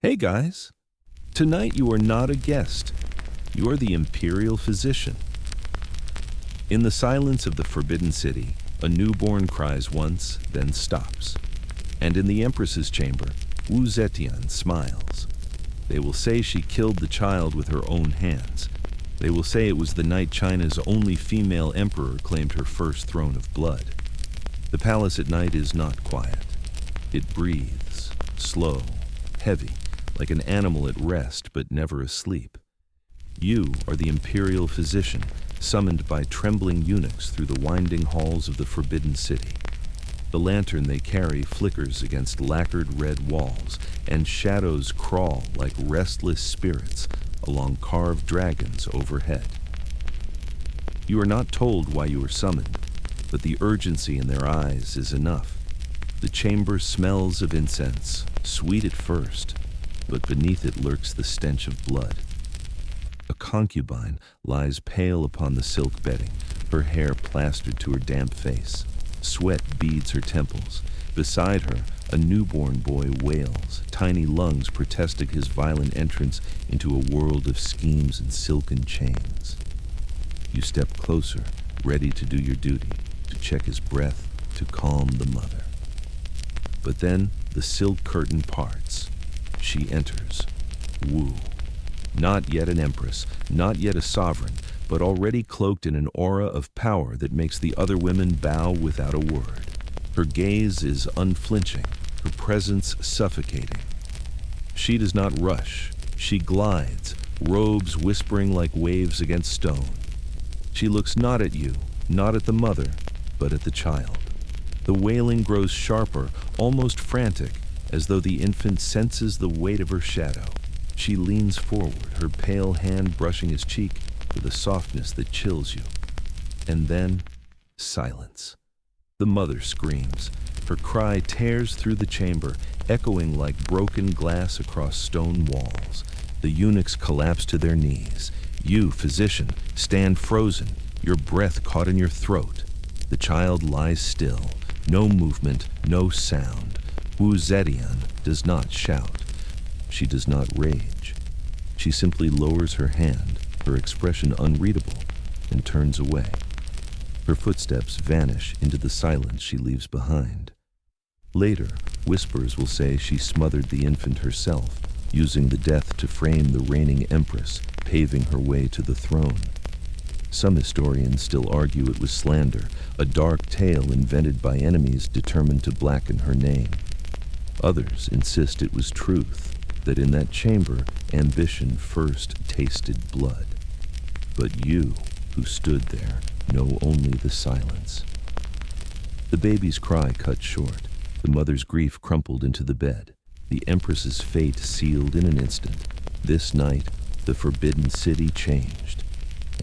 Hey guys, tonight you are not a guest, you are the imperial physician. In the silence of the Forbidden City, a newborn cries once, then stops. And in the Empress's chamber, Zetian smiles. They will say she killed the child with her own hands. They will say it was the night China's only female emperor claimed her first throne of blood. The palace at night is not quiet. It breathes, slow, heavy, like an animal at rest but never asleep. You are the imperial physician, summoned by trembling eunuchs through the winding halls of the Forbidden City. The lantern they carry flickers against lacquered red walls, and shadows crawl like restless spirits along carved dragons overhead. You are not told why you are summoned, but the urgency in their eyes is enough. The chamber smells of incense, sweet at first, but beneath it lurks the stench of blood. A concubine lies pale upon the silk bedding, her hair plastered to her damp face. Sweat beads her temples. Beside her, a newborn boy wails, tiny lungs protesting his violent entrance into a world of schemes and silken chains. You step closer, ready to do your duty, to check his breath, to calm the mother. But then the silk curtain parts. She enters. Wu. Not yet an empress, not yet a sovereign, but already cloaked in an aura of power that makes the other women bow without a word. Her gaze is unflinching, her presence suffocating. She does not rush. She glides, robes whispering like waves against stone. She looks not at you, not at the mother, but at the child. The wailing grows sharper, almost frantic, as though the infant senses the weight of her shadow. She leans forward, her pale hand brushing his cheek with a softness that chills you. And then, silence. The mother screams. Her cry tears through the chamber, echoing like broken glass across stone walls. The eunuchs collapse to their knees. You, physician, stand frozen, your breath caught in your throat. The child lies still, no movement, no sound. Zetian does not shout. She does not rage. She simply lowers her hand, her expression unreadable, and turns away. Her footsteps vanish into the silence she leaves behind. Later, whispers will say she smothered the infant herself, using the death to frame the reigning empress, paving her way to the throne. Some historians still argue it was slander, a dark tale invented by enemies determined to blacken her name. Others insist it was truth, that in that chamber, ambition first tasted blood. But you, who stood there, know only the silence. The baby's cry cut short, the mother's grief crumpled into the bed, the Empress's fate sealed in an instant. This night, the Forbidden City changed,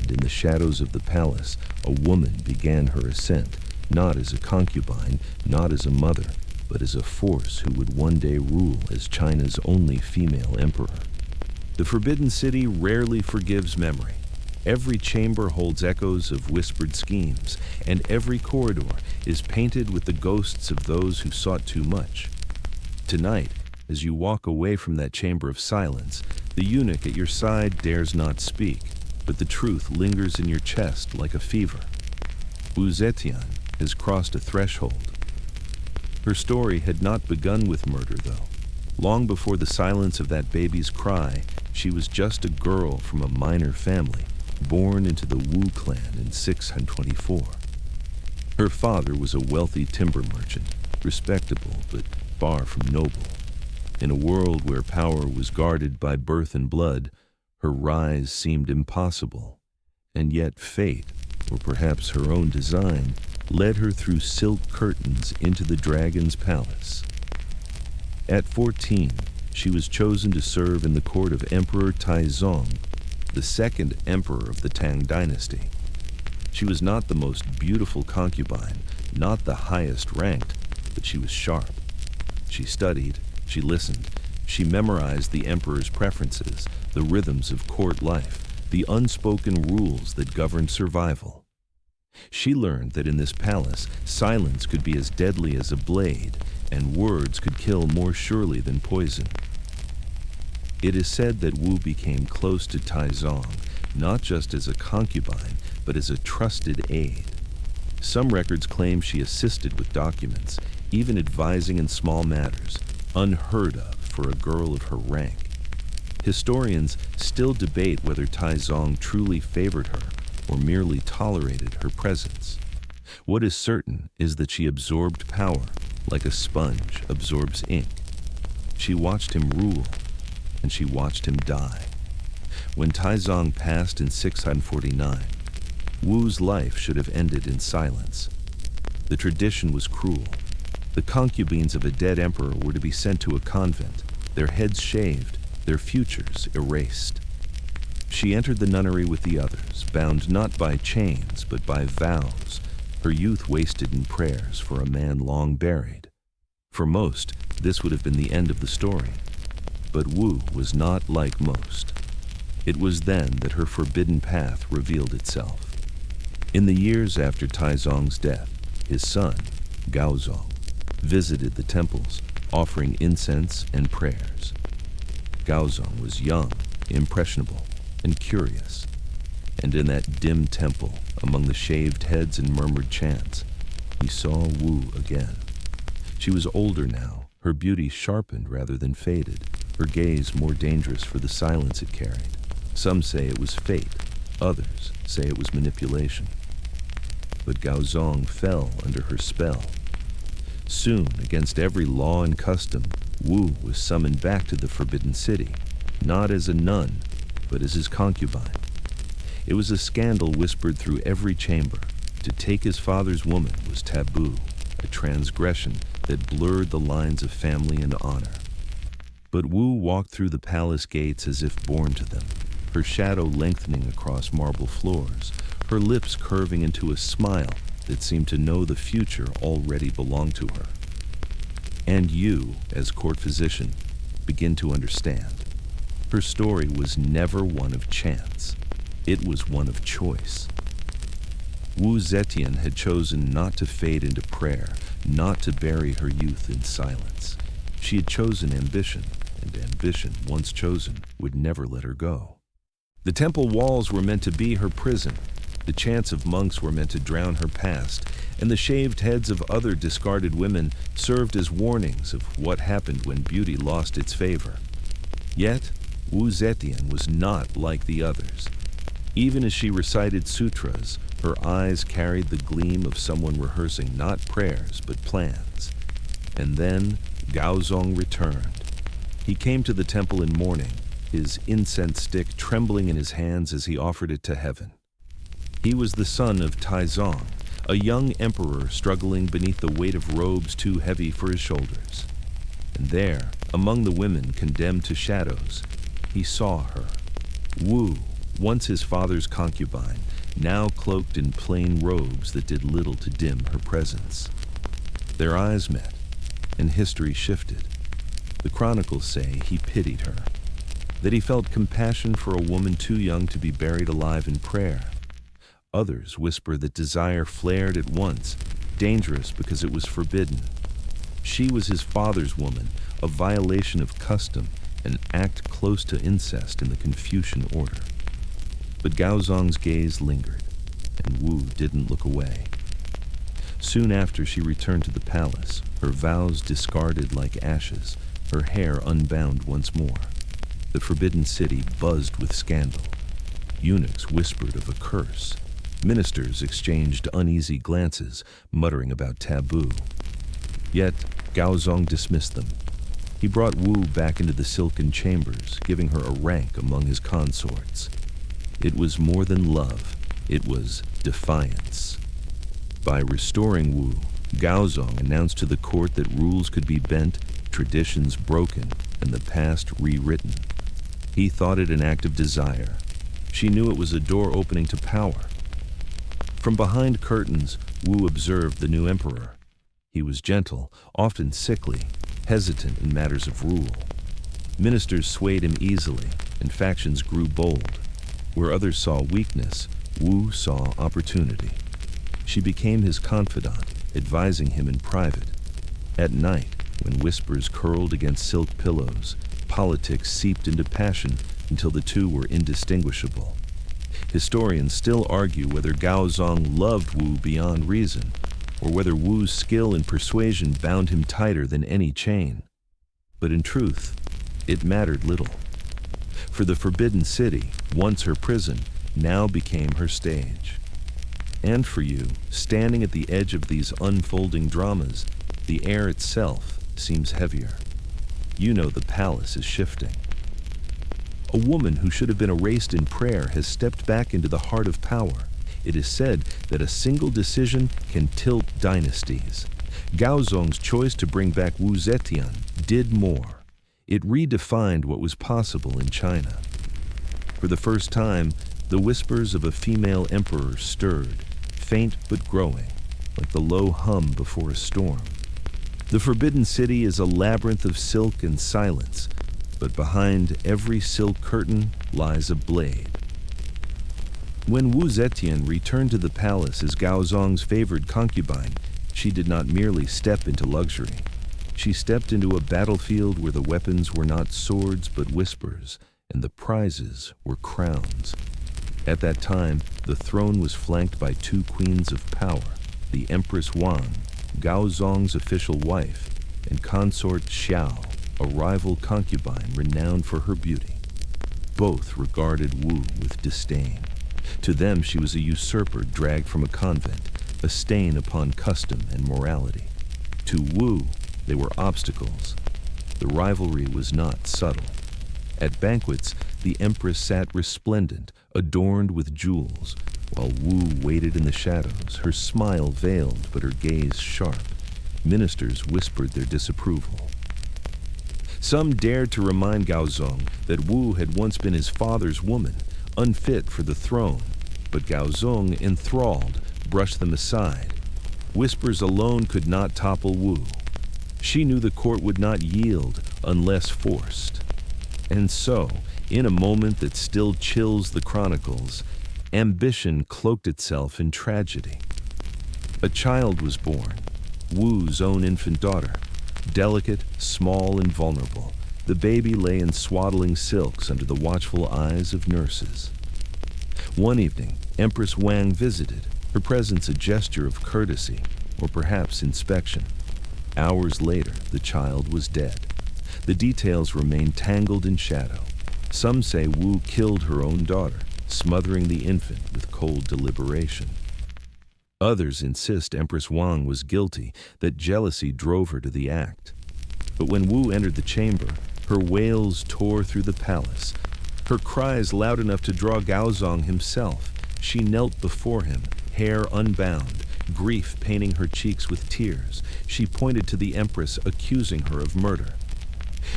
and in the shadows of the palace, a woman began her ascent, not as a concubine, not as a mother, but as a force who would one day rule as China's only female emperor. The Forbidden City rarely forgives memory. Every chamber holds echoes of whispered schemes, and every corridor is painted with the ghosts of those who sought too much. Tonight, as you walk away from that chamber of silence, the eunuch at your side dares not speak, but the truth lingers in your chest like a fever. Zetian has crossed a threshold. Her story had not begun with murder, though. Long before the silence of that baby's cry, she was just a girl from a minor family, born into the Wu clan in 624. Her father was a wealthy timber merchant, respectable but far from noble. In a world where power was guarded by birth and blood, her rise seemed impossible. And yet fate, or perhaps her own design, led her through silk curtains into the dragon's palace. At 14, she was chosen to serve in the court of Emperor Taizong, the second emperor of the Tang Dynasty. She was not the most beautiful concubine, not the highest ranked, but she was sharp. She studied, she listened, she memorized the emperor's preferences, the rhythms of court life, the unspoken rules that governed survival. She learned that in this palace, silence could be as deadly as a blade, and words could kill more surely than poison. It is said that Wu became close to Taizong, not just as a concubine, but as a trusted aide. Some records claim she assisted with documents, even advising in small matters, unheard of for a girl of her rank. Historians still debate whether Taizong truly favored her or merely tolerated her presence. What is certain is that she absorbed power like a sponge absorbs ink. She watched him rule, and she watched him die. When Taizong passed in 649, Wu's life should have ended in silence. The tradition was cruel. The concubines of a dead emperor were to be sent to a convent, their heads shaved, their futures erased. She entered the nunnery with the others, bound not by chains but by vows, her youth wasted in prayers for a man long buried. For most, this would have been the end of the story. But Wu was not like most. It was then that her forbidden path revealed itself. In the years after Taizong's death, his son, Gaozong, visited the temples, offering incense and prayers. Gaozong was young, impressionable, and curious. And in that dim temple, among the shaved heads and murmured chants, he saw Wu again. She was older now, her beauty sharpened rather than faded, her gaze more dangerous for the silence it carried. Some say it was fate, others say it was manipulation. But Gaozong fell under her spell. Soon, against every law and custom, Wu was summoned back to the Forbidden City, not as a nun, but as his concubine. It was a scandal whispered through every chamber. To take his father's woman was taboo, a transgression that blurred the lines of family and honor. But Wu walked through the palace gates as if born to them, her shadow lengthening across marble floors, her lips curving into a smile that seemed to know the future already belonged to her. And you, as court physician, begin to understand. Her story was never one of chance. It was one of choice. Wu Zetian had chosen not to fade into prayer, not to bury her youth in silence. She had chosen ambition, and ambition, once chosen, would never let her go. The temple walls were meant to be her prison. The chants of monks were meant to drown her past, and the shaved heads of other discarded women served as warnings of what happened when beauty lost its favor. Yet, Wu Zetian was not like the others. Even as she recited sutras, her eyes carried the gleam of someone rehearsing not prayers but plans. And then Gaozong returned. He came to the temple in mourning, his incense stick trembling in his hands as he offered it to heaven. He was the son of Taizong, a young emperor struggling beneath the weight of robes too heavy for his shoulders. And there, among the women condemned to shadows, he saw her. Wu, once his father's concubine, now cloaked in plain robes that did little to dim her presence. Their eyes met, and history shifted. The chronicles say he pitied her, that he felt compassion for a woman too young to be buried alive in prayer. Others whisper that desire flared at once, dangerous because it was forbidden. She was his father's woman, a violation of custom, an act close to incest in the Confucian order. But Gaozong's gaze lingered, and Wu didn't look away. Soon after she returned to the palace, her vows discarded like ashes, her hair unbound once more. The Forbidden City buzzed with scandal. Eunuchs whispered of a curse. Ministers exchanged uneasy glances, muttering about taboo. Yet, Gaozong dismissed them. He brought Wu back into the silken chambers, giving her a rank among his consorts. It was more than love. It was defiance. By restoring Wu, Gaozong announced to the court that rules could be bent, traditions broken, and the past rewritten. He thought it an act of desire. She knew it was a door opening to power. From behind curtains, Wu observed the new emperor. He was gentle, often sickly, hesitant in matters of rule. Ministers swayed him easily, and factions grew bold. Where others saw weakness, Wu saw opportunity. She became his confidant, advising him in private. At night, when whispers curled against silk pillows, politics seeped into passion until the two were indistinguishable. Historians still argue whether Gaozong loved Wu beyond reason, or whether Wu's skill and persuasion bound him tighter than any chain. But in truth, it mattered little. For the Forbidden City, once her prison, now became her stage. And for you, standing at the edge of these unfolding dramas, the air itself seems heavier. You know the palace is shifting. A woman who should have been erased in prayer has stepped back into the heart of power. It is said that a single decision can tilt dynasties. Gaozong's choice to bring back Wu Zetian did more. It redefined what was possible in China. For the first time, the whispers of a female emperor stirred, faint but growing, like the low hum before a storm. The Forbidden City is a labyrinth of silk and silence, but behind every silk curtain lies a blade. When Wu Zetian returned to the palace as Gaozong's favored concubine, she did not merely step into luxury. She stepped into a battlefield where the weapons were not swords but whispers, and the prizes were crowns. At that time, the throne was flanked by two queens of power, the Empress Wang, Gaozong's official wife, and consort Xiao, a rival concubine renowned for her beauty. Both regarded Wu with disdain. To them, she was a usurper dragged from a convent, a stain upon custom and morality. To Wu, they were obstacles. The rivalry was not subtle. At banquets, the Empress sat resplendent, adorned with jewels, while Wu waited in the shadows, her smile veiled but her gaze sharp. Ministers whispered their disapproval. Some dared to remind Gaozong that Wu had once been his father's woman, unfit for the throne, but Gaozong, enthralled, brushed them aside. Whispers alone could not topple Wu. She knew the court would not yield unless forced. And so, in a moment that still chills the chronicles, ambition cloaked itself in tragedy. A child was born, Wu's own infant daughter. Delicate, small, and vulnerable, the baby lay in swaddling silks under the watchful eyes of nurses. One evening, Empress Wang visited, her presence a gesture of courtesy, or perhaps inspection. Hours later, the child was dead. The details remain tangled in shadow. Some say Wu killed her own daughter, smothering the infant with cold deliberation. Others insist Empress Wang was guilty, that jealousy drove her to the act. But when Wu entered the chamber, her wails tore through the palace. Her cries loud enough to draw Gaozong himself. She knelt before him, hair unbound, grief painting her cheeks with tears. She pointed to the Empress, accusing her of murder.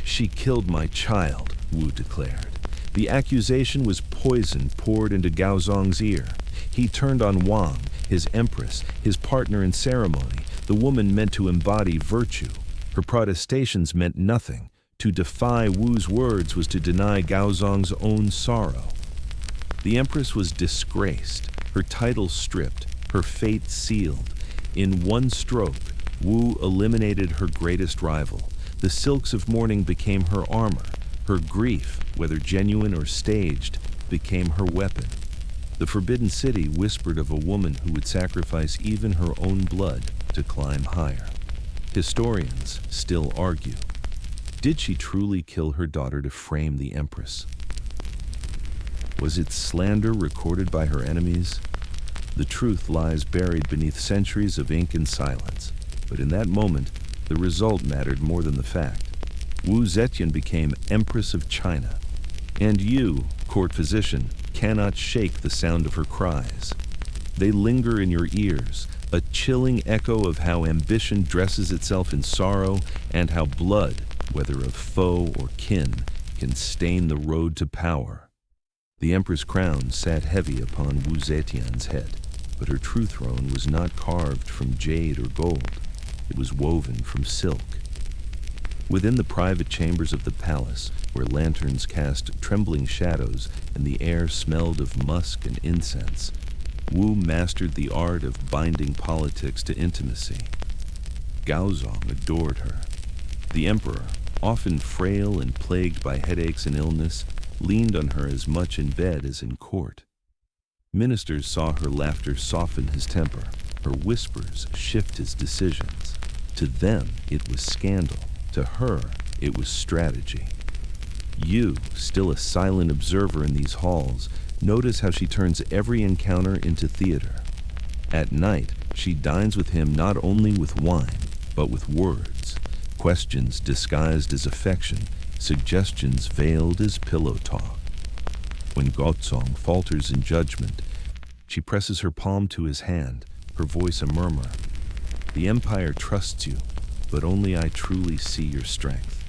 "She killed my child," Wu declared. The accusation was poison poured into Gaozong's ear. He turned on Wang, his Empress, his partner in ceremony, the woman meant to embody virtue. Her protestations meant nothing. To defy Wu's words was to deny Gaozong's own sorrow. The Empress was disgraced, her title stripped, her fate sealed. In one stroke, Wu eliminated her greatest rival. The silks of mourning became her armor. Her grief, whether genuine or staged, became her weapon. The Forbidden City whispered of a woman who would sacrifice even her own blood to climb higher. Historians still argue. Did she truly kill her daughter to frame the Empress? Was it slander recorded by her enemies? The truth lies buried beneath centuries of ink and silence. But in that moment, the result mattered more than the fact. Wu Zetian became Empress of China. And you, court physician, cannot shake the sound of her cries. They linger in your ears, a chilling echo of how ambition dresses itself in sorrow and how blood, whether of foe or kin, can stain the road to power. The Empress' crown sat heavy upon Wu Zetian's head, but her true throne was not carved from jade or gold. It was woven from silk. Within the private chambers of the palace, where lanterns cast trembling shadows and the air smelled of musk and incense, Wu mastered the art of binding politics to intimacy. Gaozong adored her. The emperor, often frail and plagued by headaches and illness, leaned on her as much in bed as in court. Ministers saw her laughter soften his temper, her whispers shift his decisions. To them, it was scandal. To her, it was strategy. You, still a silent observer in these halls, notice how she turns every encounter into theater. At night, she dines with him not only with wine, but with words, questions disguised as affection, suggestions veiled as pillow talk. When Gozong falters in judgment, she presses her palm to his hand, her voice a murmur. The Empire trusts you, but only I truly see your strength.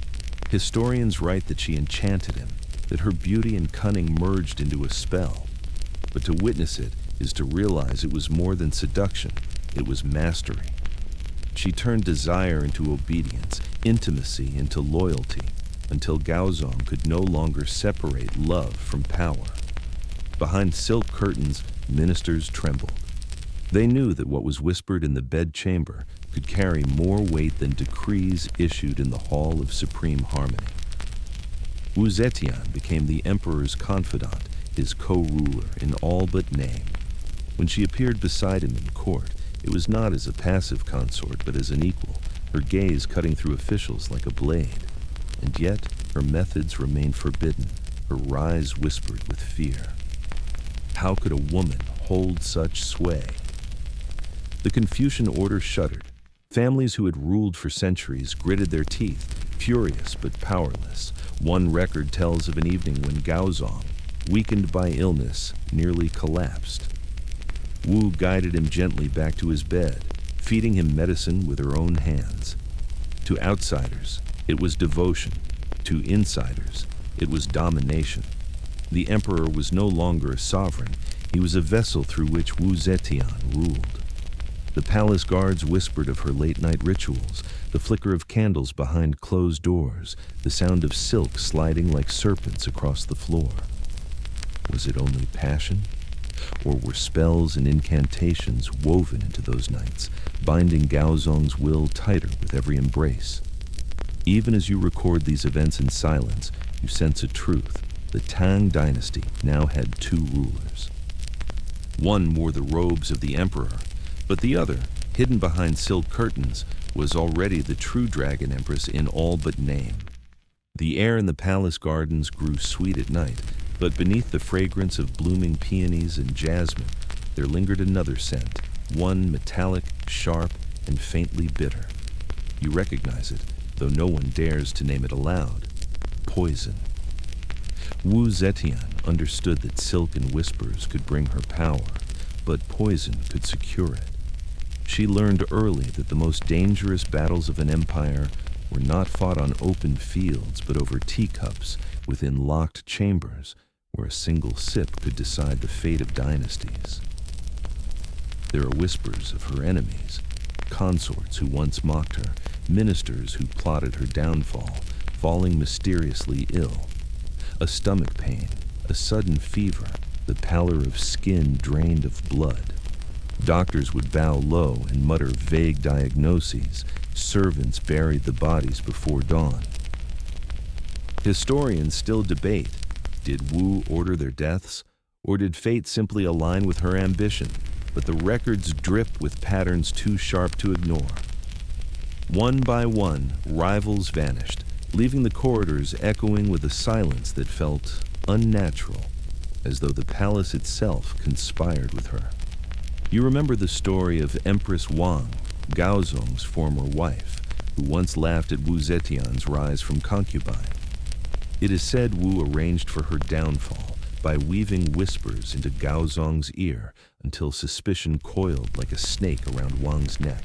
Historians write that she enchanted him, that her beauty and cunning merged into a spell. But to witness it is to realize it was more than seduction, it was mastery. She turned desire into obedience, intimacy into loyalty, until Gaozong could no longer separate love from power. Behind silk curtains, ministers trembled. They knew that what was whispered in the bedchamber could carry more weight than decrees issued in the Hall of Supreme Harmony. Zetian became the emperor's confidant, his co-ruler in all but name. When she appeared beside him in court, it was not as a passive consort, but as an equal, her gaze cutting through officials like a blade. And yet, her methods remained forbidden, her rise whispered with fear. How could a woman hold such sway? The Confucian order shuddered. Families who had ruled for centuries gritted their teeth, furious but powerless. One record tells of an evening when Gaozong, weakened by illness, nearly collapsed. Wu guided him gently back to his bed, feeding him medicine with her own hands. To outsiders, it was devotion. To insiders, it was domination. The emperor was no longer a sovereign. He was a vessel through which Wu Zetian ruled. The palace guards whispered of her late-night rituals, the flicker of candles behind closed doors, the sound of silk sliding like serpents across the floor. Was it only passion? Or were spells and incantations woven into those nights, binding Gaozong's will tighter with every embrace? Even as you record these events in silence, you sense a truth. The Tang Dynasty now had two rulers. One wore the robes of the emperor, but the other, hidden behind silk curtains, was already the true dragon empress in all but name. The air in the palace gardens grew sweet at night, but beneath the fragrance of blooming peonies and jasmine, there lingered another scent, one metallic, sharp, and faintly bitter. You recognize it, though no one dares to name it aloud. Poison. Wu Zetian understood that silken whispers could bring her power, but poison could secure it. She learned early that the most dangerous battles of an empire were not fought on open fields, but over teacups within locked chambers where a single sip could decide the fate of dynasties. There are whispers of her enemies, consorts who once mocked her, ministers who plotted her downfall, falling mysteriously ill. A stomach pain, a sudden fever, the pallor of skin drained of blood. Doctors would bow low and mutter vague diagnoses. Servants buried the bodies before dawn. Historians still debate, did Wu order their deaths, or did fate simply align with her ambition? But the records drip with patterns too sharp to ignore. One by one, rivals vanished, leaving the corridors echoing with a silence that felt unnatural, as though the palace itself conspired with her. You remember the story of Empress Wang, Gaozong's former wife, who once laughed at Wu Zetian's rise from concubine. It is said Wu arranged for her downfall by weaving whispers into Gaozong's ear until suspicion coiled like a snake around Wang's neck.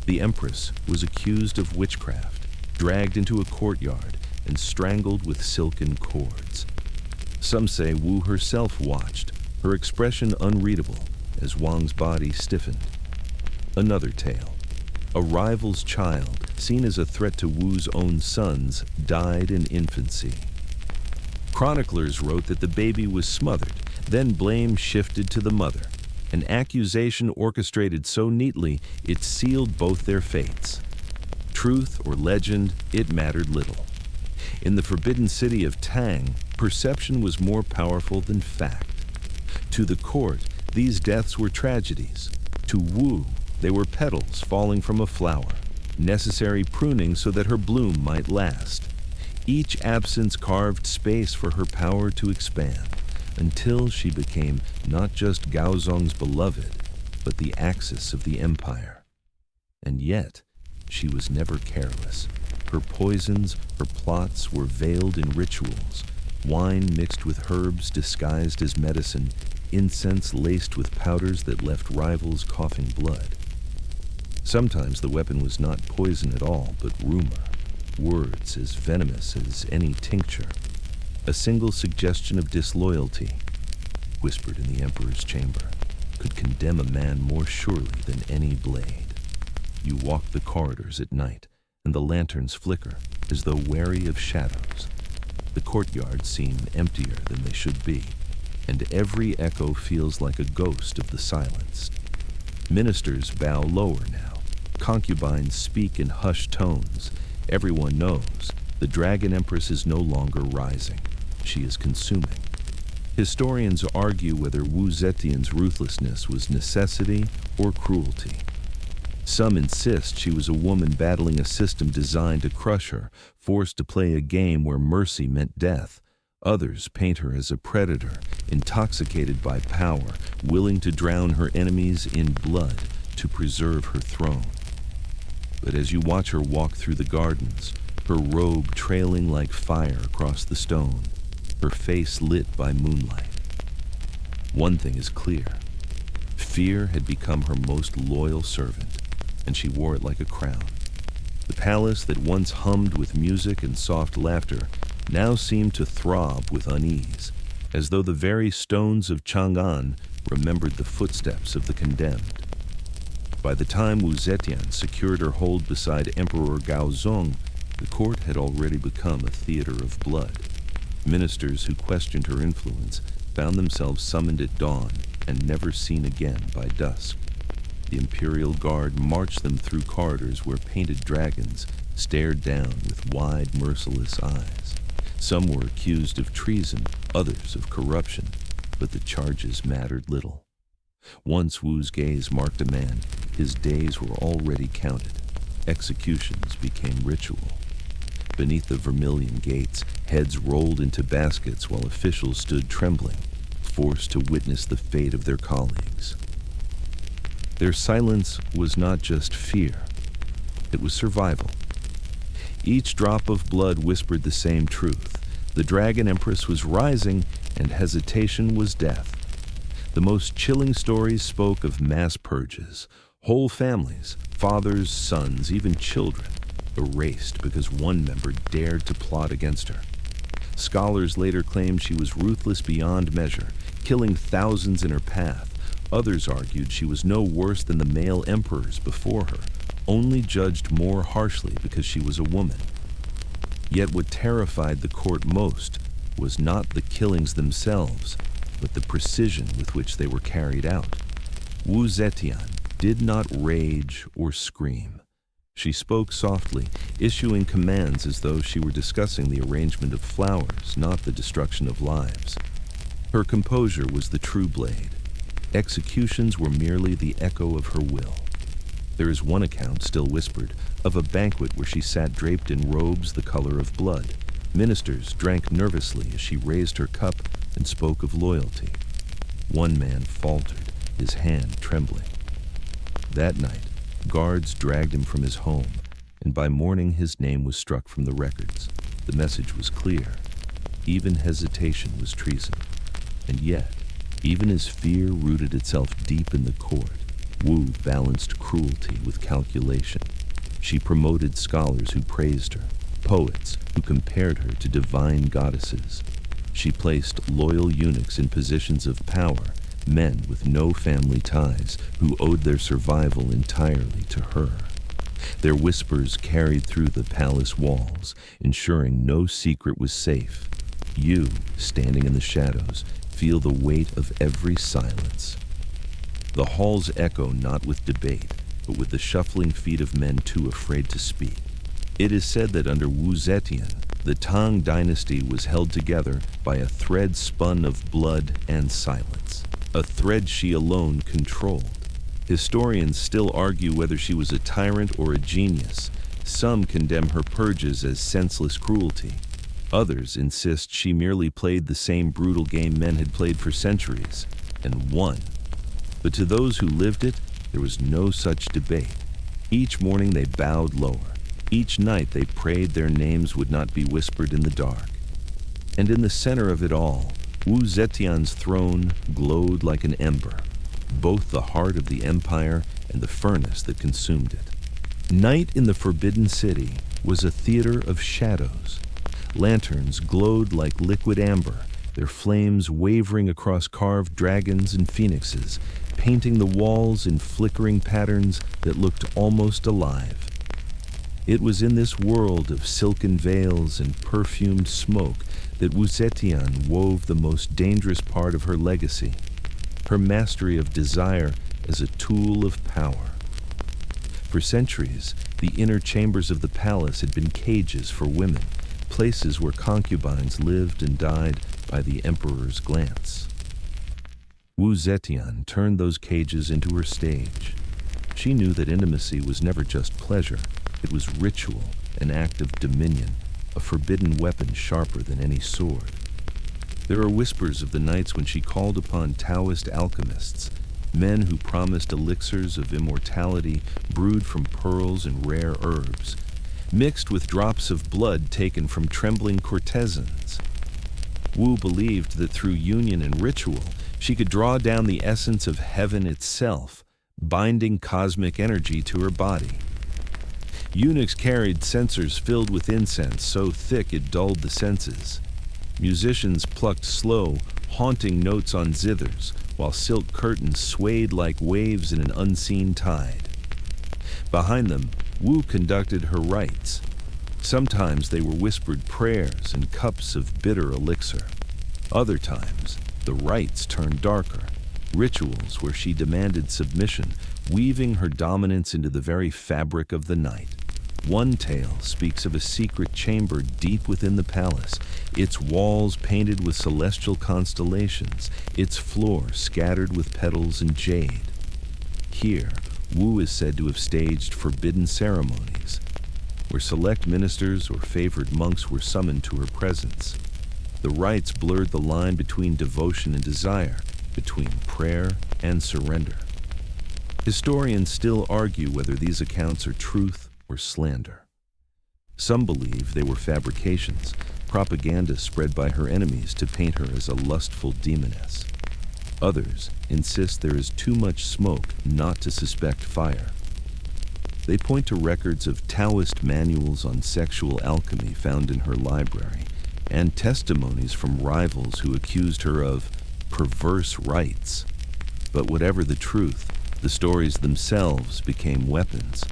The Empress was accused of witchcraft, dragged into a courtyard, and strangled with silken cords. Some say Wu herself watched, her expression unreadable, as Wang's body stiffened. Another tale. A rival's child, seen as a threat to Wu's own sons, died in infancy. Chroniclers wrote that the baby was smothered, then blame shifted to the mother, an accusation orchestrated so neatly it sealed both their fates. Truth or legend, it mattered little. In the forbidden city of Tang, perception was more powerful than fact. To the court, these deaths were tragedies. To Wu, they were petals falling from a flower, necessary pruning so that her bloom might last. Each absence carved space for her power to expand, until she became not just Gaozong's beloved, but the axis of the empire. And yet, she was never careless. Her poisons, her plots were veiled in rituals, wine mixed with herbs disguised as medicine, incense laced with powders that left rivals coughing blood. Sometimes the weapon was not poison at all, but rumor, words as venomous as any tincture. A single suggestion of disloyalty, whispered in the Emperor's chamber, could condemn a man more surely than any blade. You walk the corridors at night, and the lanterns flicker as though wary of shadows. The courtyards seem emptier than they should be, and every echo feels like a ghost of the silenced. Ministers bow lower now. Concubines speak in hushed tones. Everyone knows the Dragon Empress is no longer rising. She is consuming. Historians argue whether Wu Zetian's ruthlessness was necessity or cruelty. Some insist she was a woman battling a system designed to crush her, forced to play a game where mercy meant death. Others paint her as a predator, intoxicated by power, willing to drown her enemies in blood to preserve her throne. But as you watch her walk through the gardens, her robe trailing like fire across the stone, her face lit by moonlight, one thing is clear. Fear had become her most loyal servant, and she wore it like a crown. The palace that once hummed with music and soft laughter now seemed to throb with unease, as though the very stones of Chang'an remembered the footsteps of the condemned. By the time Wu Zetian secured her hold beside Emperor Gaozong, the court had already become a theater of blood. Ministers who questioned her influence found themselves summoned at dawn and never seen again by dusk. The imperial guard marched them through corridors where painted dragons stared down with wide, merciless eyes. Some were accused of treason, others of corruption, but the charges mattered little. Once Wu's gaze marked a man, his days were already counted. Executions became ritual. Beneath the vermilion gates, heads rolled into baskets while officials stood trembling, forced to witness the fate of their colleagues. Their silence was not just fear, it was survival. Each drop of blood whispered the same truth. The Dragon Empress was rising, and hesitation was death. The most chilling stories spoke of mass purges. Whole families, fathers, sons, even children, erased because one member dared to plot against her. Scholars later claimed she was ruthless beyond measure, killing thousands in her path. Others argued she was no worse than the male emperors before her, only judged more harshly because she was a woman. Yet what terrified the court most was not the killings themselves, but the precision with which they were carried out. Wu Zetian did not rage or scream. She spoke softly, issuing commands as though she were discussing the arrangement of flowers, not the destruction of lives. Her composure was the true blade. Executions were merely the echo of her will. There is one account, still whispered, of a banquet where she sat draped in robes the color of blood. Ministers drank nervously as she raised her cup and spoke of loyalty. One man faltered, his hand trembling. That night, guards dragged him from his home, and by morning his name was struck from the records. The message was clear. Even hesitation was treason. And yet, even as fear rooted itself deep in the court, Wu balanced cruelty with calculation. She promoted scholars who praised her, poets who compared her to divine goddesses. She placed loyal eunuchs in positions of power, men with no family ties who owed their survival entirely to her. Their whispers carried through the palace walls, ensuring no secret was safe. You, standing in the shadows, feel the weight of every silence. The halls echo not with debate, but with the shuffling feet of men too afraid to speak. It is said that under Wu Zetian, the Tang Dynasty was held together by a thread spun of blood and silence, a thread she alone controlled. Historians still argue whether she was a tyrant or a genius. Some condemn her purges as senseless cruelty. Others insist she merely played the same brutal game men had played for centuries, and won. But to those who lived it, there was no such debate. Each morning they bowed lower. Each night they prayed their names would not be whispered in the dark. And in the center of it all, Wu Zetian's throne glowed like an ember, both the heart of the empire and the furnace that consumed it. Night in the Forbidden City was a theater of shadows. Lanterns glowed like liquid amber, their flames wavering across carved dragons and phoenixes, painting the walls in flickering patterns that looked almost alive. It was in this world of silken veils and perfumed smoke that Wu Zetian wove the most dangerous part of her legacy, her mastery of desire as a tool of power. For centuries, the inner chambers of the palace had been cages for women, places where concubines lived and died by the emperor's glance. Wu Zetian turned those cages into her stage. She knew that intimacy was never just pleasure. It was ritual, an act of dominion, a forbidden weapon sharper than any sword. There are whispers of the nights when she called upon Taoist alchemists, men who promised elixirs of immortality brewed from pearls and rare herbs, mixed with drops of blood taken from trembling courtesans. Wu believed that through union and ritual, she could draw down the essence of heaven itself, binding cosmic energy to her body. Eunuchs carried censers filled with incense so thick it dulled the senses. Musicians plucked slow, haunting notes on zithers, while silk curtains swayed like waves in an unseen tide. Behind them, Wu conducted her rites. Sometimes they were whispered prayers and cups of bitter elixir. Other times, the rites turned darker, rituals where she demanded submission, weaving her dominance into the very fabric of the night. One tale speaks of a secret chamber deep within the palace, its walls painted with celestial constellations, its floor scattered with petals and jade. Here, Wu is said to have staged forbidden ceremonies, where select ministers or favored monks were summoned to her presence. The rites blurred the line between devotion and desire, between prayer and surrender. Historians still argue whether these accounts are truth or slander. Some believe they were fabrications, propaganda spread by her enemies to paint her as a lustful demoness. Others insist there is too much smoke not to suspect fire. They point to records of Taoist manuals on sexual alchemy found in her library, and testimonies from rivals who accused her of perverse rites. But whatever the truth, the stories themselves became weapons.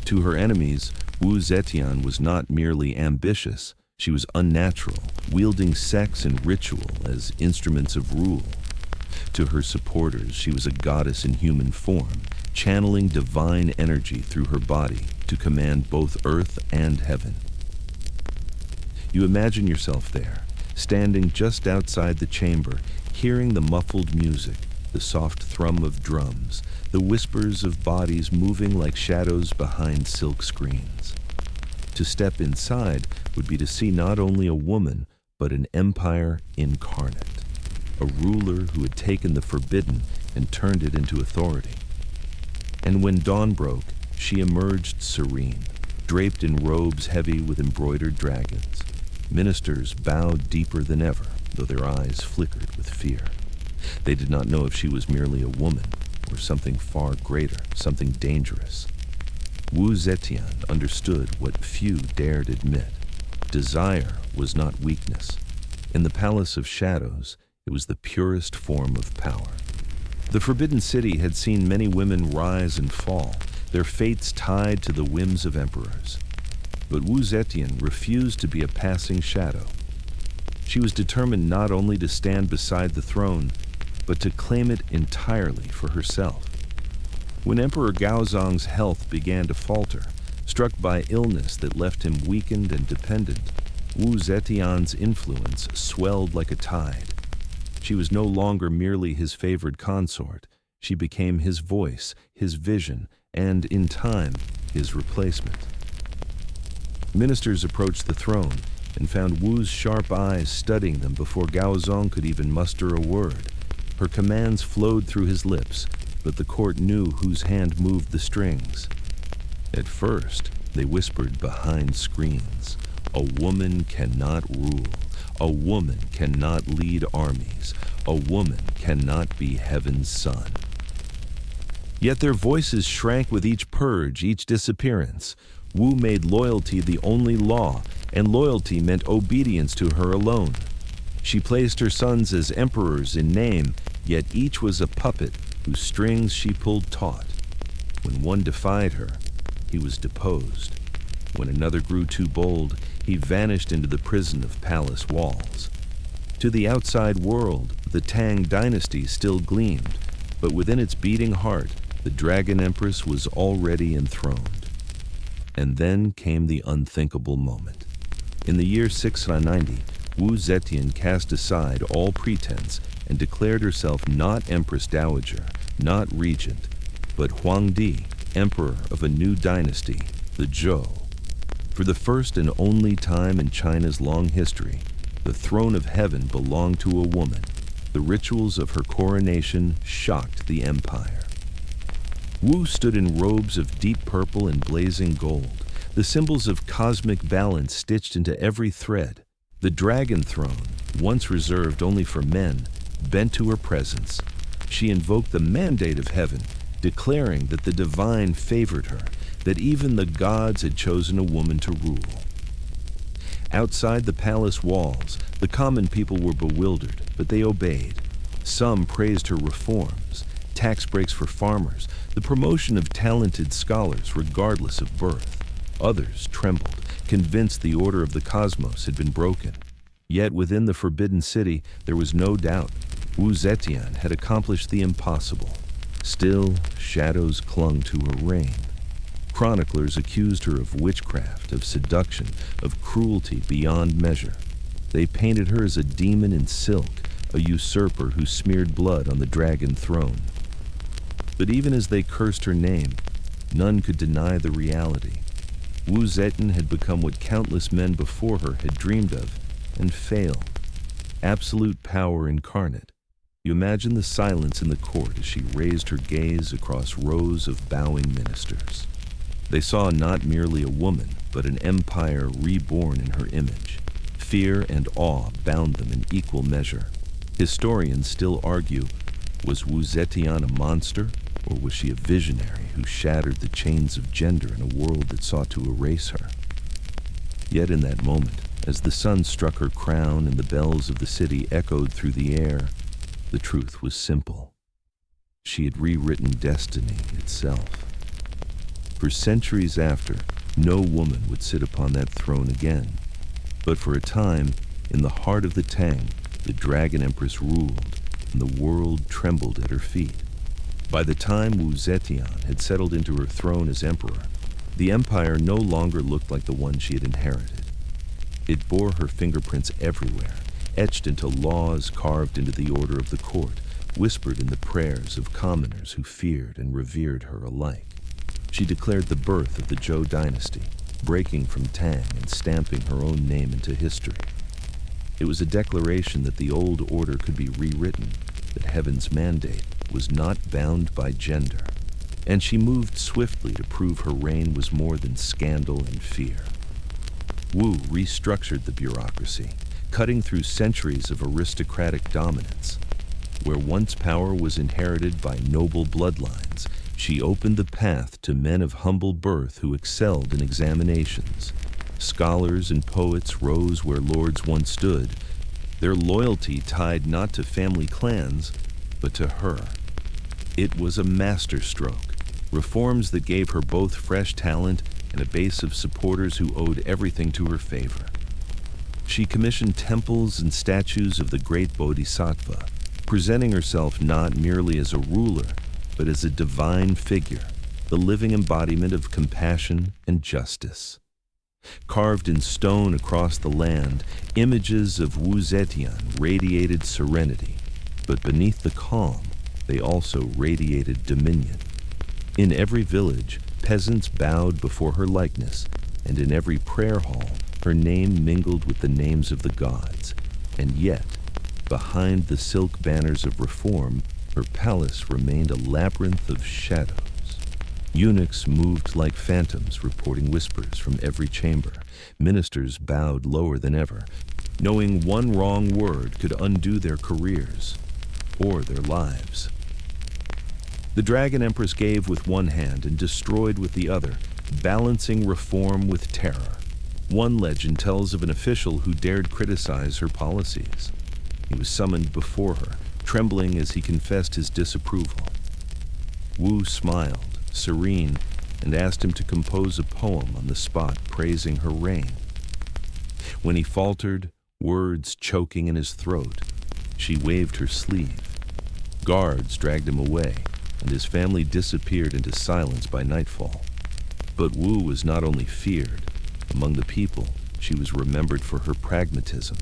To her enemies, Wu Zetian was not merely ambitious, she was unnatural, wielding sex and ritual as instruments of rule. To her supporters, she was a goddess in human form, channeling divine energy through her body to command both earth and heaven. You imagine yourself there, standing just outside the chamber, hearing the muffled music, the soft thrum of drums, the whispers of bodies moving like shadows behind silk screens. To step inside would be to see not only a woman, but an empire incarnate, a ruler who had taken the forbidden and turned it into authority. And when dawn broke, she emerged serene, draped in robes heavy with embroidered dragons. Ministers bowed deeper than ever, though their eyes flickered with fear. They did not know if she was merely a woman or something far greater, something dangerous. Wu Zetian understood what few dared admit. Desire was not weakness. In the Palace of Shadows, it was the purest form of power. The Forbidden City had seen many women rise and fall, their fates tied to the whims of emperors. But Wu Zetian refused to be a passing shadow. She was determined not only to stand beside the throne, but to claim it entirely for herself. When Emperor Gaozong's health began to falter, Struck by illness that left him weakened and dependent, Wu Zetian's influence swelled like a tide. She was no longer merely his favored consort. She became his voice, his vision, and, in time, his replacement. Ministers approached the throne and found Wu's sharp eyes studying them before Gaozong could even muster a word. Her commands flowed through his lips, but the court knew whose hand moved the strings. At first, they whispered behind screens. A woman cannot rule. A woman cannot lead armies. A woman cannot be heaven's son. Yet their voices shrank with each purge, each disappearance. Wu made loyalty the only law, and loyalty meant obedience to her alone. She placed her sons as emperors in name, yet each was a puppet whose strings she pulled taut. When one defied her, he was deposed. When another grew too bold, he vanished into the prison of palace walls. To the outside world, the Tang Dynasty still gleamed, but within its beating heart, the Dragon Empress was already enthroned. And then came the unthinkable moment. In the year 690, Wu Zetian cast aside all pretense and declared herself not Empress Dowager, not regent, but Huangdi, emperor of a new dynasty, the Zhou. For the first and only time in China's long history, the throne of heaven belonged to a woman. The rituals of her coronation shocked the empire. Wu stood in robes of deep purple and blazing gold, the symbols of cosmic balance stitched into every thread. The dragon throne, once reserved only for men, bent to her presence. She invoked the mandate of heaven, declaring that the divine favored her, that even the gods had chosen a woman to rule. Outside the palace walls, the common people were bewildered, but they obeyed. Some praised her reforms, tax breaks for farmers, the promotion of talented scholars regardless of birth. Others trembled, convinced the order of the cosmos had been broken. Yet within the Forbidden City, there was no doubt. Wu Zetian had accomplished the impossible. Still, shadows clung to her reign. Chroniclers accused her of witchcraft, of seduction, of cruelty beyond measure. They painted her as a demon in silk, a usurper who smeared blood on the dragon throne. But even as they cursed her name, none could deny the reality. Wu Zetian had become what countless men before her had dreamed of, and failed. Absolute power incarnate. You imagine the silence in the court as she raised her gaze across rows of bowing ministers. They saw not merely a woman, but an empire reborn in her image. Fear and awe bound them in equal measure. Historians still argue, was Wu Zetian a monster, or was she a visionary who shattered the chains of gender in a world that sought to erase her? Yet in that moment, as the sun struck her crown and the bells of the city echoed through the air, the truth was simple. She had rewritten destiny itself. For centuries after, no woman would sit upon that throne again. But for a time, in the heart of the Tang, the Dragon Empress ruled, and the world trembled at her feet. By the time Wu Zetian had settled into her throne as emperor, the empire no longer looked like the one she had inherited. It bore her fingerprints everywhere, etched into laws carved into the order of the court, whispered in the prayers of commoners who feared and revered her alike. She declared the birth of the Zhou dynasty, breaking from Tang and stamping her own name into history. It was a declaration that the old order could be rewritten, that heaven's mandate was not bound by gender, and she moved swiftly to prove her reign was more than scandal and fear. Wu restructured the bureaucracy, cutting through centuries of aristocratic dominance. Where once power was inherited by noble bloodlines, she opened the path to men of humble birth who excelled in examinations. Scholars and poets rose where lords once stood, their loyalty tied not to family clans, but to her. It was a masterstroke, reforms that gave her both fresh talent and a base of supporters who owed everything to her favor. She commissioned temples and statues of the great Bodhisattva, presenting herself not merely as a ruler, but as a divine figure. the living embodiment of compassion and justice. Carved in stone across the land, images of Zetian radiated serenity, but beneath the calm, they also radiated dominion. In every village, peasants bowed before her likeness, and in every prayer hall, her name mingled with the names of the gods. And yet, behind the silk banners of reform, her palace remained a labyrinth of shadows. Eunuchs moved like phantoms, reporting whispers from every chamber. Ministers bowed lower than ever, knowing one wrong word could undo their careers or their lives. The Dragon Empress gave with one hand and destroyed with the other, balancing reform with terror. One legend tells of an official who dared criticize her policies. He was summoned before her, trembling as he confessed his disapproval. Wu smiled, serene, and asked him to compose a poem on the spot praising her reign. When he faltered, words choking in his throat, she waved her sleeve. Guards dragged him away, and his family disappeared into silence by nightfall. But Wu was not only feared. Among the people, she was remembered for her pragmatism.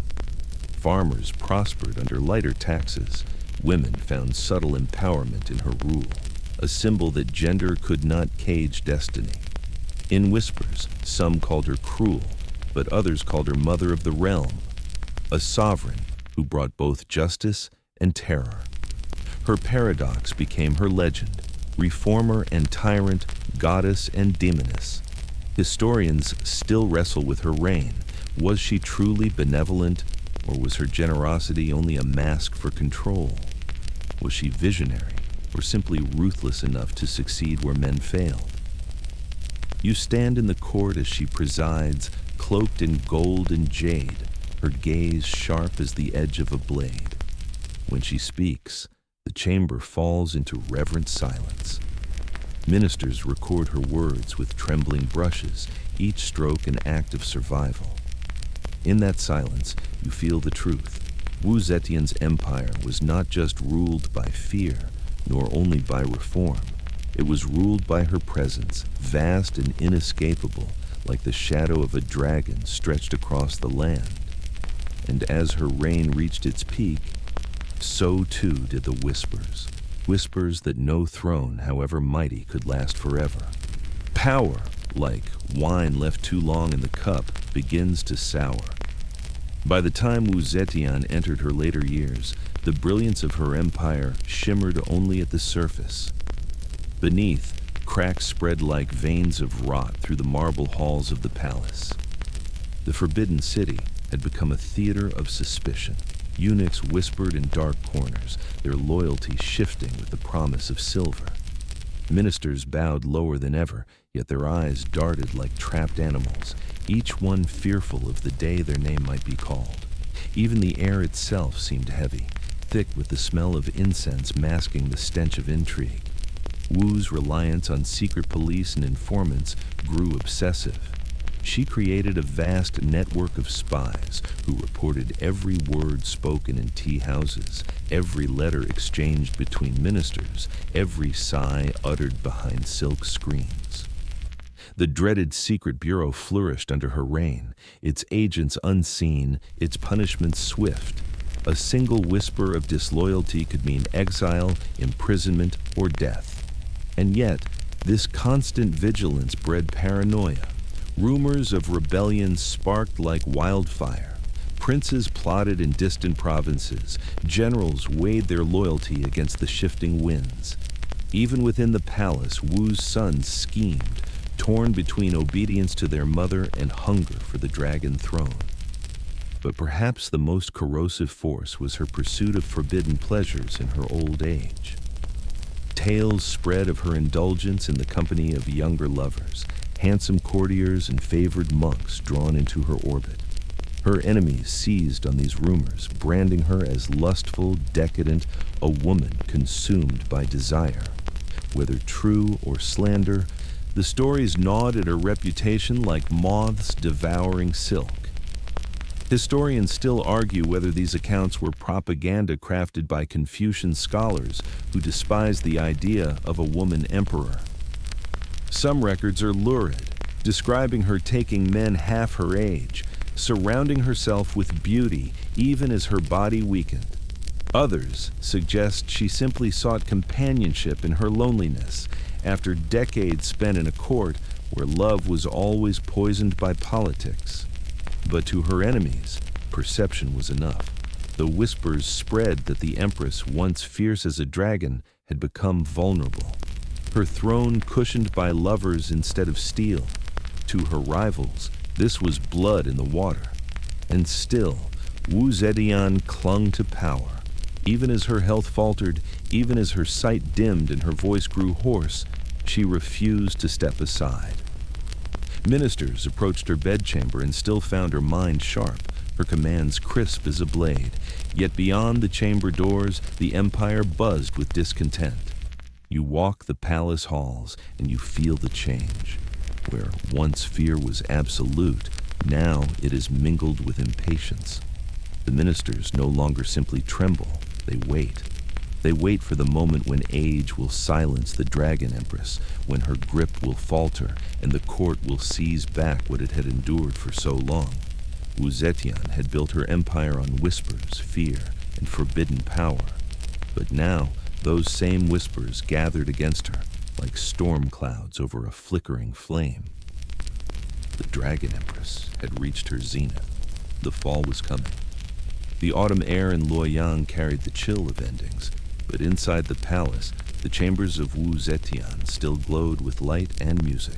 Farmers prospered under lighter taxes. Women found subtle empowerment in her rule, a symbol that gender could not cage destiny. In whispers, some called her cruel, but others called her mother of the realm, a sovereign who brought both justice and terror. Her paradox became her legend, reformer and tyrant, goddess and demoness. Historians still wrestle with her reign. Was she truly benevolent, or was her generosity only a mask for control? Was she visionary, or simply ruthless enough to succeed where men failed? You stand in the court as she presides, cloaked in gold and jade, her gaze sharp as the edge of a blade. When she speaks, the chamber falls into reverent silence. Ministers record her words with trembling brushes, each stroke an act of survival. In that silence, you feel the truth. Wu Zetian's empire was not just ruled by fear, nor only by reform. It was ruled by her presence, vast and inescapable, like the shadow of a dragon stretched across the land. And as her reign reached its peak, so too did the whispers. Whispers that no throne, however mighty, could last forever. Power, like wine left too long in the cup, begins to sour. By the time Wu Zetian entered her later years, the brilliance of her empire shimmered only at the surface. Beneath, cracks spread like veins of rot through the marble halls of the palace. The Forbidden City had become a theater of suspicion. Eunuchs whispered in dark corners, their loyalty shifting with the promise of silver. Ministers bowed lower than ever, yet their eyes darted like trapped animals, each one fearful of the day their name might be called. Even the air itself seemed heavy, thick with the smell of incense masking the stench of intrigue. Wu's reliance on secret police and informants grew obsessive. She created a vast network of spies who reported every word spoken in tea houses, every letter exchanged between ministers, every sigh uttered behind silk screens. The dreaded secret bureau flourished under her reign, its agents unseen, its punishments swift. A single whisper of disloyalty could mean exile, imprisonment, or death. And yet, this constant vigilance bred paranoia. Rumors of rebellion sparked like wildfire. Princes plotted in distant provinces. Generals weighed their loyalty against the shifting winds. Even within the palace, Wu's sons schemed, torn between obedience to their mother and hunger for the dragon throne. But perhaps the most corrosive force was her pursuit of forbidden pleasures in her old age. Tales spread of her indulgence in the company of younger lovers, handsome courtiers and favored monks drawn into her orbit. Her enemies seized on these rumors, branding her as lustful, decadent, a woman consumed by desire. Whether true or slander, the stories gnawed at her reputation like moths devouring silk. Historians still argue whether these accounts were propaganda crafted by Confucian scholars who despised the idea of a woman emperor. Some records are lurid, describing her taking men half her age, surrounding herself with beauty even as her body weakened. Others suggest she simply sought companionship in her loneliness after decades spent in a court where love was always poisoned by politics. But to her enemies, perception was enough. The whispers spread that the Empress, once fierce as a dragon, had become vulnerable. Her throne cushioned by lovers instead of steel. To her rivals, this was blood in the water. And still, Zetian clung to power. Even as her health faltered, even as her sight dimmed and her voice grew hoarse, she refused to step aside. Ministers approached her bedchamber and still found her mind sharp, her commands crisp as a blade. Yet beyond the chamber doors, the empire buzzed with discontent. You walk the palace halls and you feel the change. Where once fear was absolute, now it is mingled with impatience. The ministers no longer simply tremble, they wait. They wait for the moment when age will silence the dragon empress, when her grip will falter and the court will seize back what it had endured for so long. Zetian had built her empire on whispers, fear, and forbidden power. But now, those same whispers gathered against her, like storm clouds over a flickering flame. The dragon empress had reached her zenith. The fall was coming. The autumn air in Luoyang carried the chill of endings, but inside the palace, the chambers of Zetian still glowed with light and music.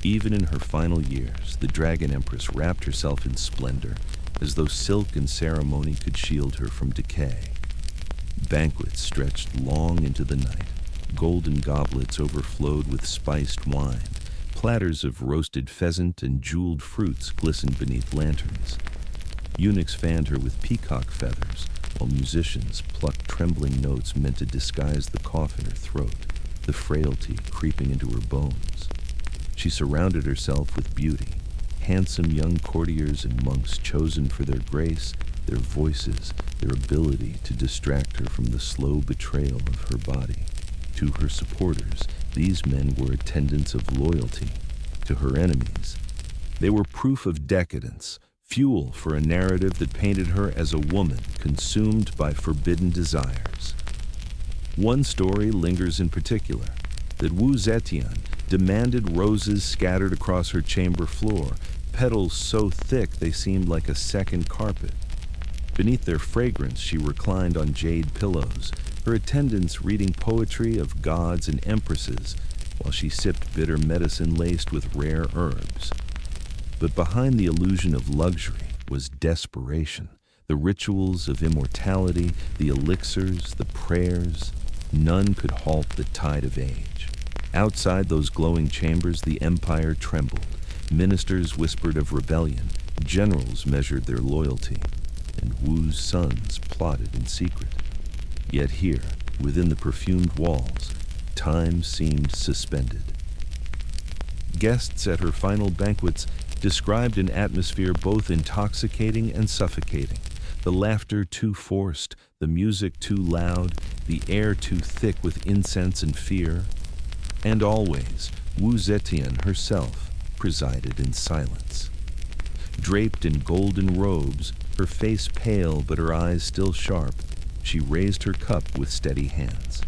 Even in her final years, the dragon empress wrapped herself in splendor, as though silk and ceremony could shield her from decay. Banquets stretched long into the night. Golden goblets overflowed with spiced wine. Platters of roasted pheasant and jeweled fruits glistened beneath lanterns. Eunuchs fanned her with peacock feathers, while musicians plucked trembling notes meant to disguise the cough in her throat, the frailty creeping into her bones. She surrounded herself with beauty, handsome young courtiers and monks chosen for their grace, their voices, their ability to distract her from the slow betrayal of her body. To her supporters, these men were attendants of loyalty. To her enemies, they were proof of decadence, fuel for a narrative that painted her as a woman consumed by forbidden desires. One story lingers in particular, that Zetian demanded roses scattered across her chamber floor, petals so thick they seemed like a second carpet. Beneath their fragrance, she reclined on jade pillows, her attendants reading poetry of gods and empresses, while she sipped bitter medicine laced with rare herbs. But behind the illusion of luxury was desperation, the rituals of immortality, the elixirs, the prayers. None could halt the tide of age. Outside those glowing chambers, the empire trembled. Ministers whispered of rebellion, generals measured their loyalty, and Wu's sons plotted in secret. Yet here, within the perfumed walls, time seemed suspended. Guests at her final banquets described an atmosphere both intoxicating and suffocating, the laughter too forced, the music too loud, the air too thick with incense and fear. And always, Zetian herself presided in silence. Draped in golden robes, her face pale but her eyes still sharp, she raised her cup with steady hands.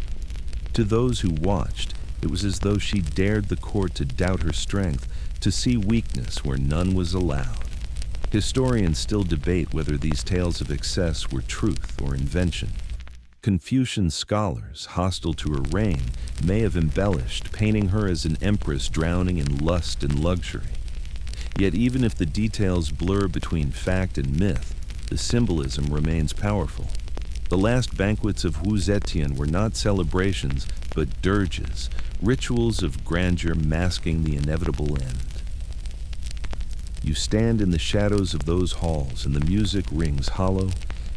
To those who watched, it was as though she dared the court to doubt her strength, to see weakness where none was allowed. Historians still debate whether these tales of excess were truth or invention. Confucian scholars, hostile to her reign, may have embellished, painting her as an empress drowning in lust and luxury. Yet even if the details blur between fact and myth, the symbolism remains powerful. The last banquets of Zetian were not celebrations, but dirges, rituals of grandeur masking the inevitable end. You stand in the shadows of those halls and the music rings hollow.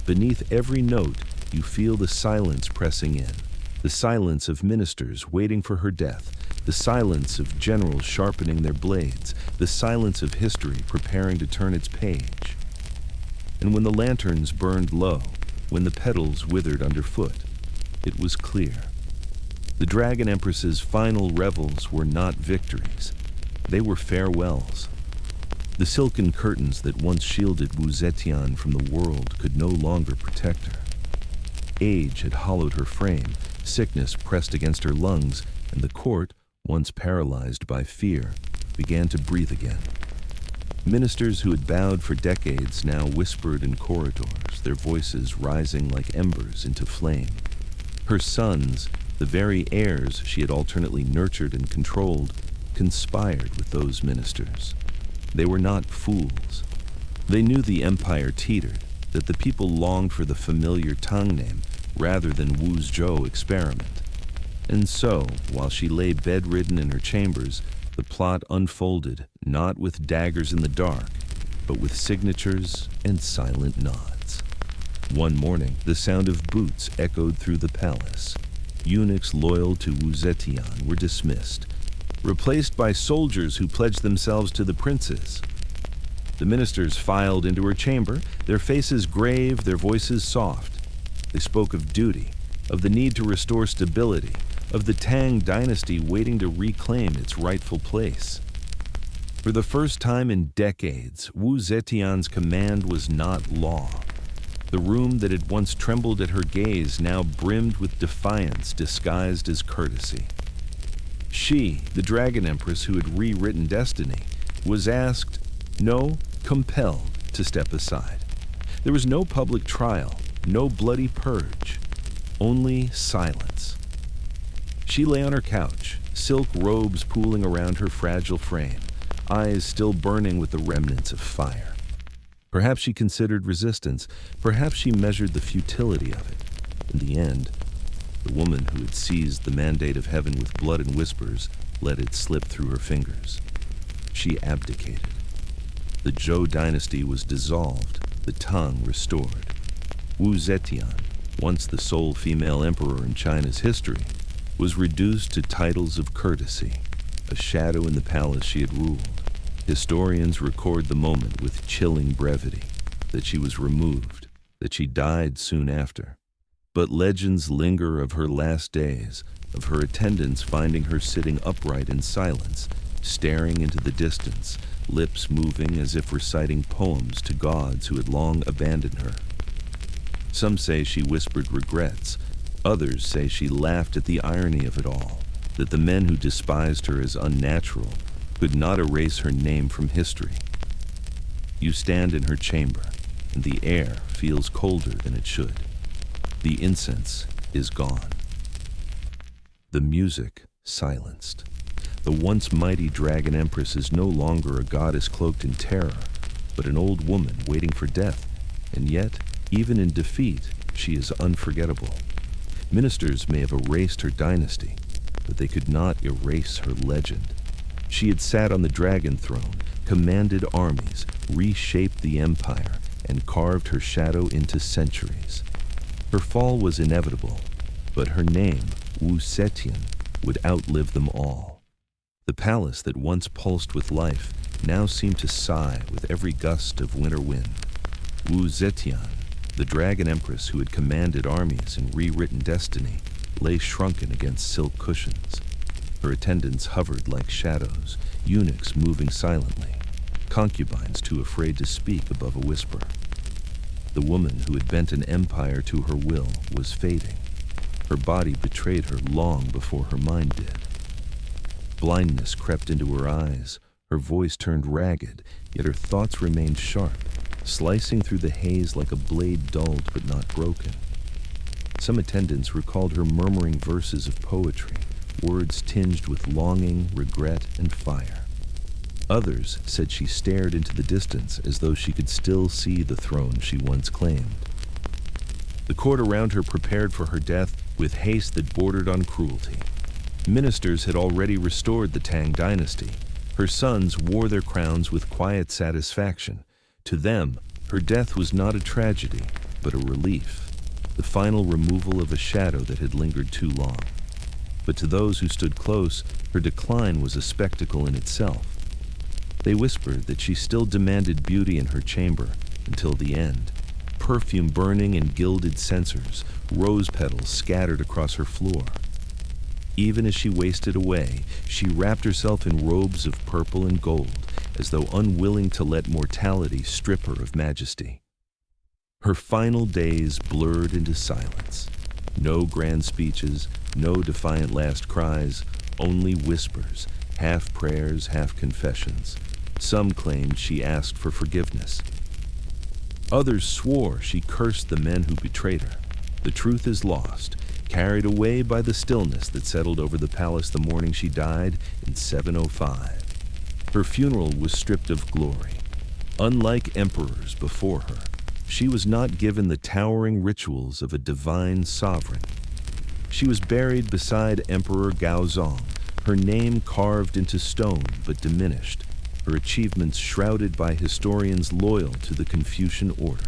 Beneath every note, you feel the silence pressing in, the silence of ministers waiting for her death, the silence of generals sharpening their blades, the silence of history preparing to turn its page. And when the lanterns burned low, when the petals withered underfoot, it was clear. The Dragon Empress's final revels were not victories. They were farewells. The silken curtains that once shielded Wu Zetian from the world could no longer protect her. Age had hollowed her frame, sickness pressed against her lungs, and the court, once paralyzed by fear, began to breathe again. Ministers who had bowed for decades now whispered in corridors, their voices rising like embers into flame. Her sons, the very heirs she had alternately nurtured and controlled, conspired with those ministers. They were not fools. They knew the empire teetered, that the people longed for the familiar Tang name rather than Wu's Zhou experiment. And so, while she lay bedridden in her chambers, the plot unfolded not with daggers in the dark, but with signatures and silent nods. One morning, the sound of boots echoed through the palace. Eunuchs loyal to Wu Zetian were dismissed, replaced by soldiers who pledged themselves to the princes. The ministers filed into her chamber, their faces grave, their voices soft. They spoke of duty, of the need to restore stability, of the Tang Dynasty waiting to reclaim its rightful place. For the first time in decades, Wu Zetian's command was not law. The room that had once trembled at her gaze now brimmed with defiance disguised as courtesy. She, the Dragon Empress who had rewritten destiny, was asked, no, compelled to step aside. There was no public trial, no bloody purge, only silence. She lay on her couch, silk robes pooling around her fragile frame, eyes still burning with the remnants of fire. Perhaps she considered resistance, perhaps she measured the futility of it. In the end, the woman who had seized the mandate of heaven with blood and whispers let it slip through her fingers. She abdicated. The Zhou dynasty was dissolved, the Tang restored. Wu Zetian, once the sole female emperor in China's history, was reduced to titles of courtesy, a shadow in the palace she had ruled. Historians record the moment with chilling brevity, that she was removed, that she died soon after. But legends linger of her last days, of her attendants finding her sitting upright in silence, staring into the distance, lips moving as if reciting poems to gods who had long abandoned her. Some say she whispered regrets. Others say she laughed at the irony of it all, that the men who despised her as unnatural could not erase her name from history. You stand in her chamber, and the air feels colder than it should. The incense is gone. The music silenced. The once mighty Dragon Empress is no longer a goddess cloaked in terror, but an old woman waiting for death, and yet, even in defeat, she is unforgettable. Ministers may have erased her dynasty, but they could not erase her legend. She had sat on the dragon throne, commanded armies, reshaped the empire, and carved her shadow into centuries. Her fall was inevitable, but her name, Wu Zetian, would outlive them all. The palace that once pulsed with life now seemed to sigh with every gust of winter wind. Wu Zetian, the Dragon Empress who had commanded armies and rewritten destiny, lay shrunken against silk cushions. Her attendants hovered like shadows, eunuchs moving silently, concubines too afraid to speak above a whisper. The woman who had bent an empire to her will was fading. Her body betrayed her long before her mind did. Blindness crept into her eyes, her voice turned ragged, yet her thoughts remained sharp, slicing through the haze like a blade dulled but not broken. Some attendants recalled her murmuring verses of poetry, words tinged with longing, regret, and fire. Others said she stared into the distance as though she could still see the throne she once claimed. The court around her prepared for her death with haste that bordered on cruelty. Ministers had already restored the Tang Dynasty. Her sons wore their crowns with quiet satisfaction. To them, her death was not a tragedy, but a relief, the final removal of a shadow that had lingered too long. But to those who stood close, her decline was a spectacle in itself. They whispered that she still demanded beauty in her chamber until the end. Perfume burning in gilded censers, rose petals scattered across her floor. Even as she wasted away, she wrapped herself in robes of purple and gold, as though unwilling to let mortality strip her of majesty. Her final days blurred into silence. No grand speeches, no defiant last cries, only whispers, half prayers, half confessions. Some claimed she asked for forgiveness. Others swore she cursed the men who betrayed her. The truth is lost, carried away by the stillness that settled over the palace the morning she died in 705. Her funeral was stripped of glory. Unlike emperors before her, she was not given the towering rituals of a divine sovereign. She was buried beside Emperor Gaozong, her name carved into stone but diminished, her achievements shrouded by historians loyal to the Confucian order.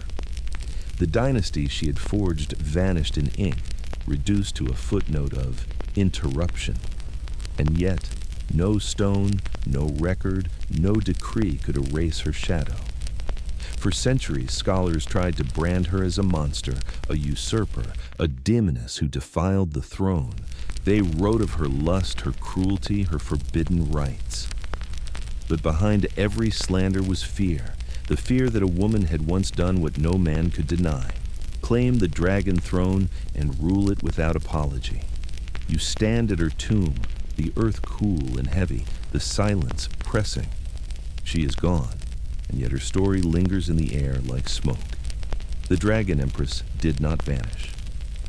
The dynasty she had forged vanished in ink, reduced to a footnote of interruption. And yet, no stone, no record, no decree could erase her shadow. For centuries, scholars tried to brand her as a monster, a usurper, a demoness who defiled the throne. They wrote of her lust, her cruelty, her forbidden rites. But behind every slander was fear, the fear that a woman had once done what no man could deny, claim the dragon throne and rule it without apology. You stand at her tomb, the earth cool and heavy, the silence pressing. She is gone, and yet her story lingers in the air like smoke. The Dragon Empress did not vanish.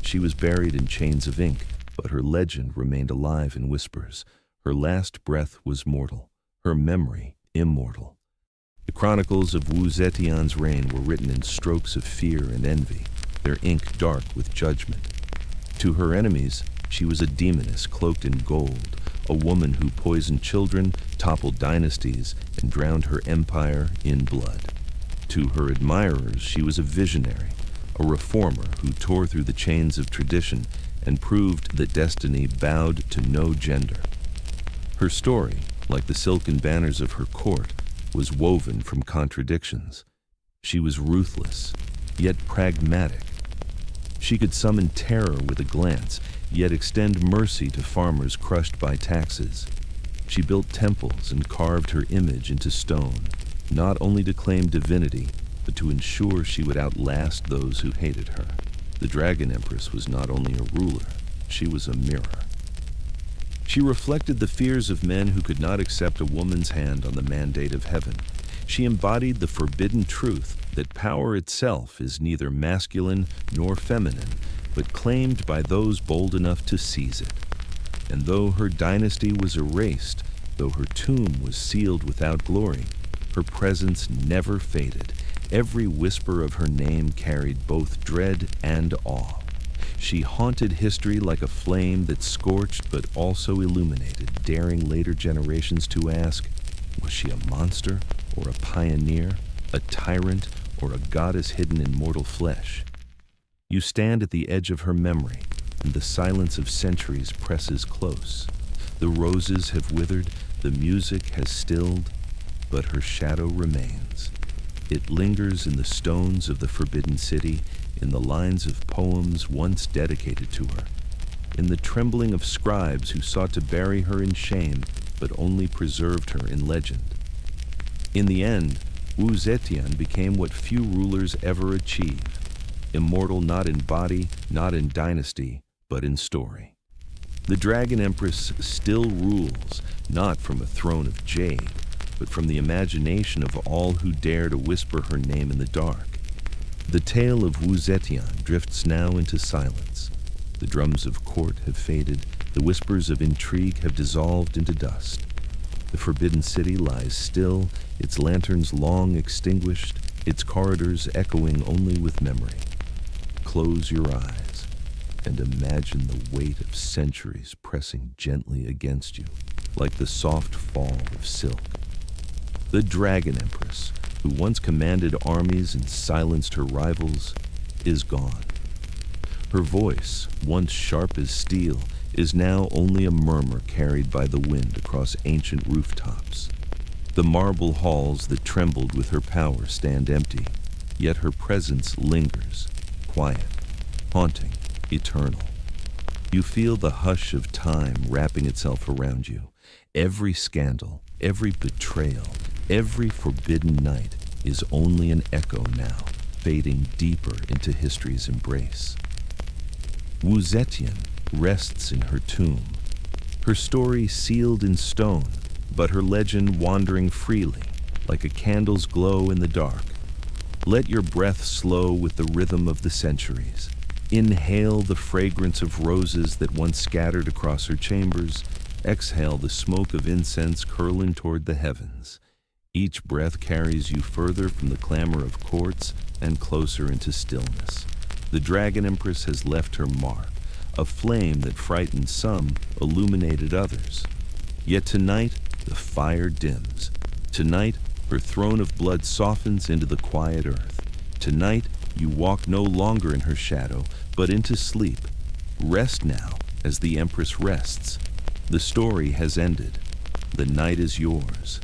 She was buried in chains of ink, but her legend remained alive in whispers. Her last breath was mortal, her memory immortal. The chronicles of Zetian's reign were written in strokes of fear and envy, their ink dark with judgment. To her enemies, she was a demoness cloaked in gold, a woman who poisoned children, toppled dynasties, and drowned her empire in blood. To her admirers, she was a visionary, a reformer who tore through the chains of tradition and proved that destiny bowed to no gender. Her story, like the silken banners of her court, was woven from contradictions. She was ruthless, yet pragmatic. She could summon terror with a glance, yet extend mercy to farmers crushed by taxes. She built temples and carved her image into stone, not only to claim divinity, but to ensure she would outlast those who hated her. The Dragon Empress was not only a ruler, she was a mirror. She reflected the fears of men who could not accept a woman's hand on the mandate of heaven. She embodied the forbidden truth that power itself is neither masculine nor feminine, but claimed by those bold enough to seize it. And though her dynasty was erased, though her tomb was sealed without glory, her presence never faded. Every whisper of her name carried both dread and awe. She haunted history like a flame that scorched but also illuminated, daring later generations to ask, was she a monster or a pioneer, a tyrant or a goddess hidden in mortal flesh? You stand at the edge of her memory, and the silence of centuries presses close. The roses have withered, the music has stilled, but her shadow remains. It lingers in the stones of the Forbidden City, in the lines of poems once dedicated to her, in the trembling of scribes who sought to bury her in shame, but only preserved her in legend. In the end, Zetian became what few rulers ever achieve, immortal not in body, not in dynasty, but in story. The Dragon Empress still rules, not from a throne of jade, but from the imagination of all who dare to whisper her name in the dark. The tale of Zetian drifts now into silence. The drums of court have faded, the whispers of intrigue have dissolved into dust. The Forbidden City lies still, its lanterns long extinguished, its corridors echoing only with memory. Close your eyes and imagine the weight of centuries pressing gently against you, like the soft fall of silk. The Dragon Empress, who once commanded armies and silenced her rivals, is gone. Her voice, once sharp as steel, is now only a murmur carried by the wind across ancient rooftops. The marble halls that trembled with her power stand empty, yet her presence lingers, quiet, haunting, eternal. You feel the hush of time wrapping itself around you. Every scandal, every betrayal, every forbidden night is only an echo now, fading deeper into history's embrace. Zetian rests in her tomb, her story sealed in stone, but her legend wandering freely, like a candle's glow in the dark. Let your breath slow with the rhythm of the centuries. Inhale the fragrance of roses that once scattered across her chambers. Exhale the smoke of incense curling toward the heavens. Each breath carries you further from the clamor of courts and closer into stillness. The Dragon Empress has left her mark, a flame that frightened some, illuminated others. Yet tonight, the fire dims. Tonight, her throne of blood softens into the quiet earth. Tonight, you walk no longer in her shadow, but into sleep. Rest now, as the Empress rests. The story has ended. The night is yours.